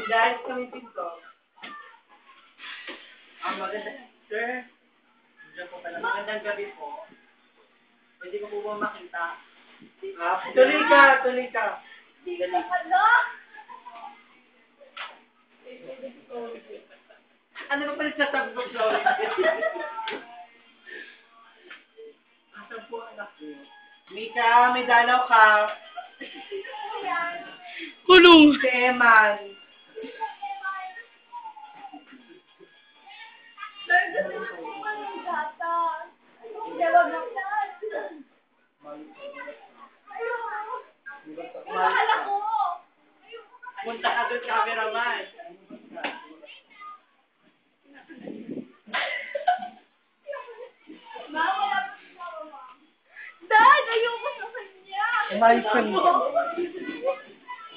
Dahil kami pinto. Ang maganda, sir. Diyan po pala. Magandang gabi po. Pwede ko po ba makita? Tuloy ka, tuloy ka. Dali. Ano ba pala sa tagbog, sorry? Asan po anak ko? Mika, may dalaw ka. Kulong. Si Eman. Sir, gusto ko po man ng gata. Jawab lang yan. Mahal ako. Punta ka doon, cameraman. Ma, wala pa siya, ma. Dad, ayoko sa kanya. Umayos ka nito.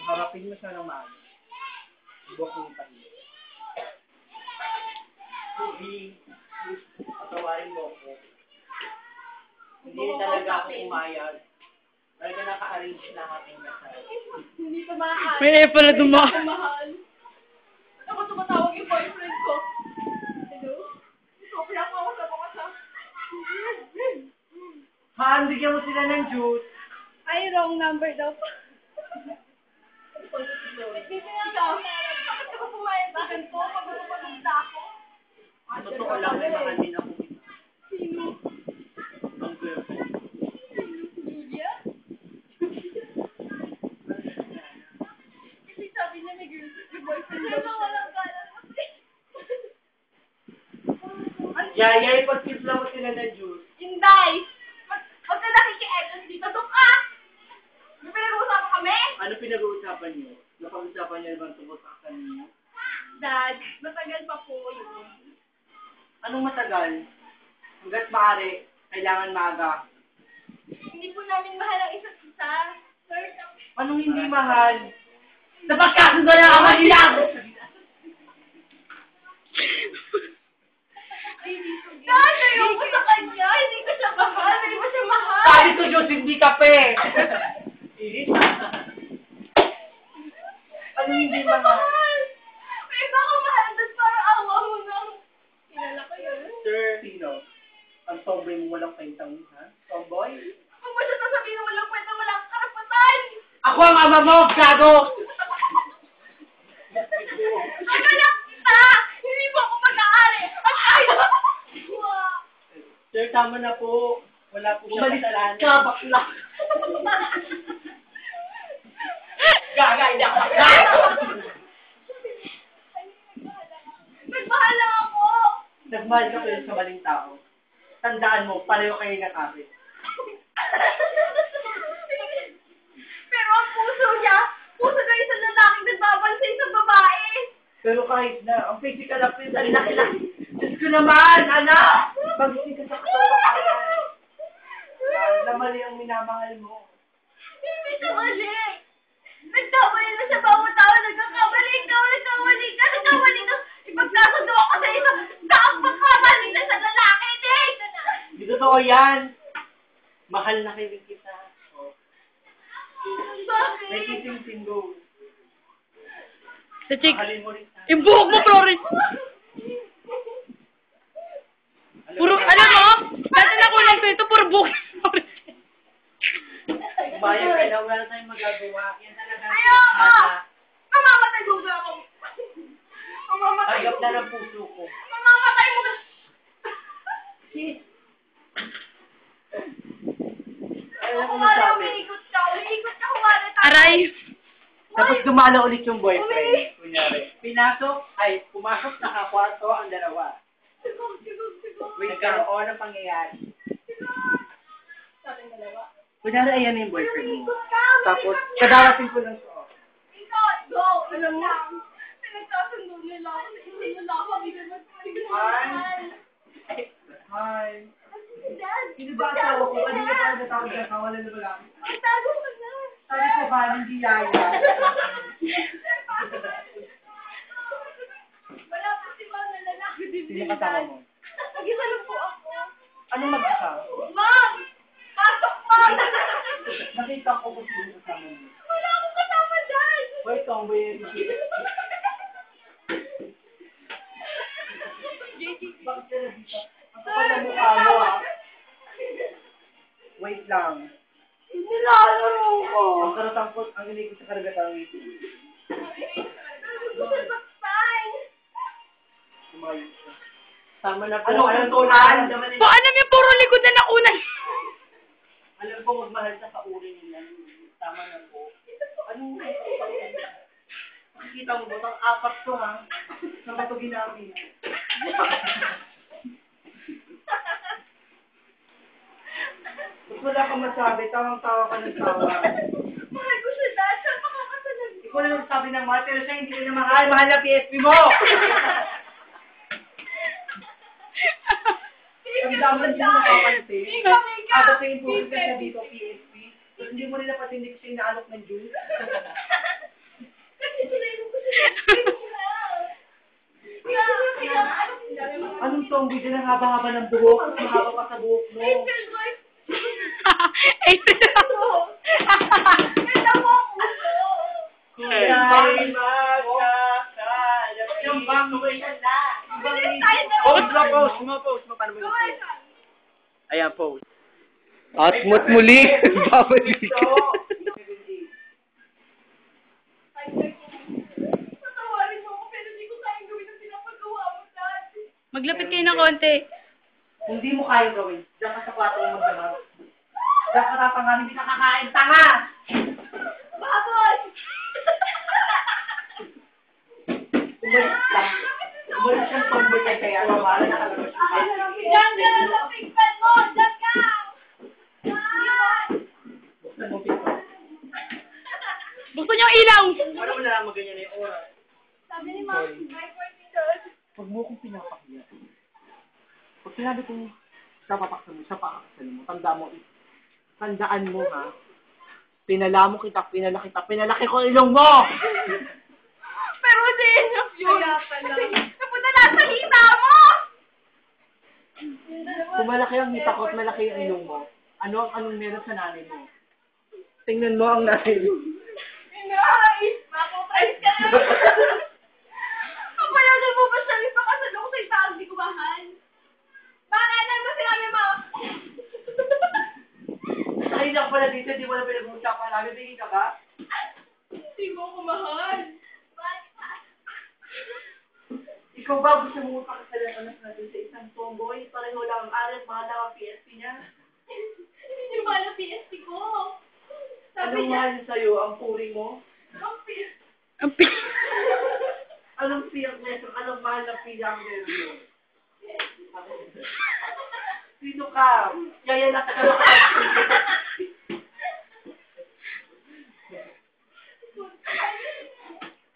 Harapin mo siya ng maayos. Buwak mo pa niya. Hindi. Patawarin mo ako. Hindi talaga ako umayag. Talaga naka-arrange na aking kasal. Hindi pa maaari. May E pala dumaan. Hindi pa mahal. Ako tumatawag yung boyfriend ko. Hello? Sophie ako sa mga sa... Han, bigyan mo sila ng juice. Ay, wrong number daw. Ikaw, bakit ako pumayag sa akin ko? Pagpapagpunta ako. Totoo lang, may mahal din ako. Sino? Ang girlfriend. Julia? Kasi sabi niya may girlfriend, may boyfriend daw. Pero walang galang kasi. Yaya, ipagtimpla mo sila ng juice. Inday! Huwag ka nakiki-etos dito. Doon ka! May pinag-uusapan kami? Ano pinag-uusapan niyo? Napag-usapan niyo naman tungkol sa kasal niyo? Dad, matagal pa po yun. Anong matagal? Hanggat maaari, kailangan maaga. Hindi po namin mahal ang isa't isa. Sir, Anong hindi mahal? Napagkasundo na ako nilang! Dad, ayoko sa kanya. Hindi ko siya mahal. Hindi ko siya mahal. Sabi ko, Diyos, hindi kape! Anong hindi mahal? May iba ko mahal. Tapos parang awa mo na. Kilala ko yun. Sir, sino? Ang tomboy mo walang paintang, ha? Tomboy? Kung mo siya sasabihin na walang kwenta, walang karapatan. Ako ang ama mo, gago! Anak kita! Hindi po ako mag-aari. At ayaw! Sir, tama na po. Wala po siya kasalanan. ka, bakla. Gagay na ako! Nagmahal lang ako. Nagmahal ka pero sa maling tao. Tandaan mo, pareho kayo ng kapit. Pero ang puso na isang lalaking nagbabal sa isang babae. Pero kahit na, ang physical appeal sa laki-laki. Diyos ko naman, anak! Pag-isig ka sa katotohanan. Na mali ang minamahal mo. Hindi siya mali. Nagkamali na siya bawat tao. Nagkamali ka. Ipagkasundo ako sa isang daang pagkamali na sa lalaki. Hindi totoo yan. Mahal na kayo kita. Oh. May Bakit? kissing single. Sa chick. Mahalin mo rin sa Yung buhok mo, Flores. Puro, alam mo? Dati na kulang to ito, puro buhok. Bayan ka na, wala tayong magagawa. Yan talaga. Ayoko! Mamamatay mo ba ako? Mamamatay Agap mo. na ng puso ko. Mamamatay mo. Alam Ako mo nga lang, sabi. umiikot ka. Kumari. Aray. Tapos dumalo ulit yung boyfriend. Kunyari. Pumasok na kakwarto ang dalawa. Sigog. Nagkaroon ng pangyayari. Sa ating dalawa. Kunyari, ayan na yung boyfriend mo. Umiikot ka. Tapos, kadarating ko lang sa office. Ikot, go. Alam mo? Pinagkasundo nila ako. Nila ako. Hi. Dad, Sino ba asawa ko? Kanina pa natawag ka, kawalan na wala. magtago ka na. Sabi ko ba, hindi yaya. Wala po si Ma'am na lalaki din. Sino kasama mo? Nag-isa lang po ako. Anong mag-isa? Ma'am! Pasok, Ma'am! Nakita ko kung sino kasama mo. Wala akong kasama dyan! Wait, tomboy. Bakit ka na dito? Ang kapal na mukha mo, ah. Wait lang. Nilalaro ko. Ang karatangkot, ang inig ko sa karagatan. Sumayos ka. Tama na po. Anong tunan? Po, alam yung puro likod na nakunan. Alam ko magmahal sa kauri nila. Tama na po. Anong makikita mo ba? Ang apat to, ha? Saan ba ito ginamit? Ba't wala kang masabi? Tawang-tawa ka ng tawa. Mahal ko siya dahil siya makakasalag. Ikaw na nagsabi ng mahal, pero siya hindi ko na mahal. Mahal na PSP mo! Ang daman din nakapansin. Adating po ka siya dito, PSP. Tapos hindi mo nila pati hindi ko siya inaalok ng June. Kasi sinayin ko siya. Anong tomboy dyan ang haba-haba ng buhok? Mas mahaba pa sa buhok mo. Angel boy. Ay, Ganda mo ako. Kulay magkakalapit. Yung bang nuway na. Bilis tayo na. Post mo. Paano mo Gawin yung ka. Ayan, post. At muli, babalik. Patawarin mo ako pero hindi ko kayang gawin ang pinapagawa mo dati. maglapit kayo ng konti. Kung di mo kayang gawin, diyan ka sa kwarto mo magdamag. Diyan ka tatangan, hindi ka kakain. Tanga! Baboy! Umalis ka. Umalis siyang tomboy kaya wala na kalabas siya. Diyan ka! Lapigpan mo! Diyan ka! Buksan mo pinto. Gusto niyo ilaw? Paano mo nalaman ganyan na yung oras? Sabi ni Mom, my boyfriend. Huwag mo akong pinapakiya. Pag sinabi kong papapaksan mo, siya pakakasan mo, tandaan mo ha, pinala kita, pinalaki ko ang ilong mo! Pero hindi enough yun. Kaya pala. Napunta na sa hita mo! Kung malaki ang hita ko at malaki ang ilong mo, anong meron sa nanay mo? Tingnan mo ang nanay mo. Inay! Makuprice ka na! Papayagan mo ba siya ipakasal ako sa itaang di ko mahal? Bakit? Ano ba sinabi mo? Ay, lang pala dito, di mo na pinag-uusapan namin, bigay ka ba? Hindi mo ako mahal. Bakit? Ikaw ba gusto mo pakasalan anak natin sa isang tomboy? Pareho lang ang aral, mahal lang ang PSP niya. Hindi mo mahal ang PSP ko. Sabi Anong niya, mahal sa'yo? Ang puri mo? ang PSP. Ang pi... Anong siyak neso? Anong mahal na pilang mo? Sino ka? Yaya na ka na.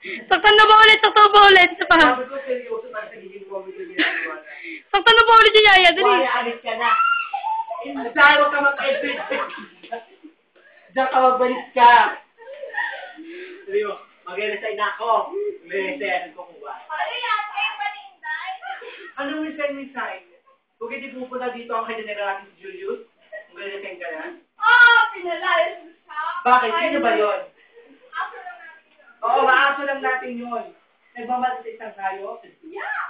Saktan na ba ulit? Saktan ba ulit? Isa pa. Sabi ko seryoso na sa giging comedy na ginagawa na. Saktan na ba ulit yung yaya? Dali. Wala, alis ka na. Saan mo ka mag-edit? Diyan ka magbalik ka. Sabi mo, mag-resign na ako. Mag-resign ko kuha. Ano yan? Kayo panintay? Anong resign? Kung hindi pupunta dito ang kanya natin si Julius, mag-resign ka na? Pinalayas mo siya. Bakit? Sino ba yun? Ako lang natin yun. Oo, maaso lang natin yun. Nagmamahal sa isang tayo. Yeah.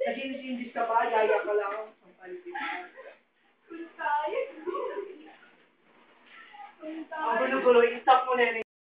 Naginis-indis ka ba? Yaya ka lang. Ang palitin. Kung tayo. Ang gulo-gulo, i-stop mo na yun.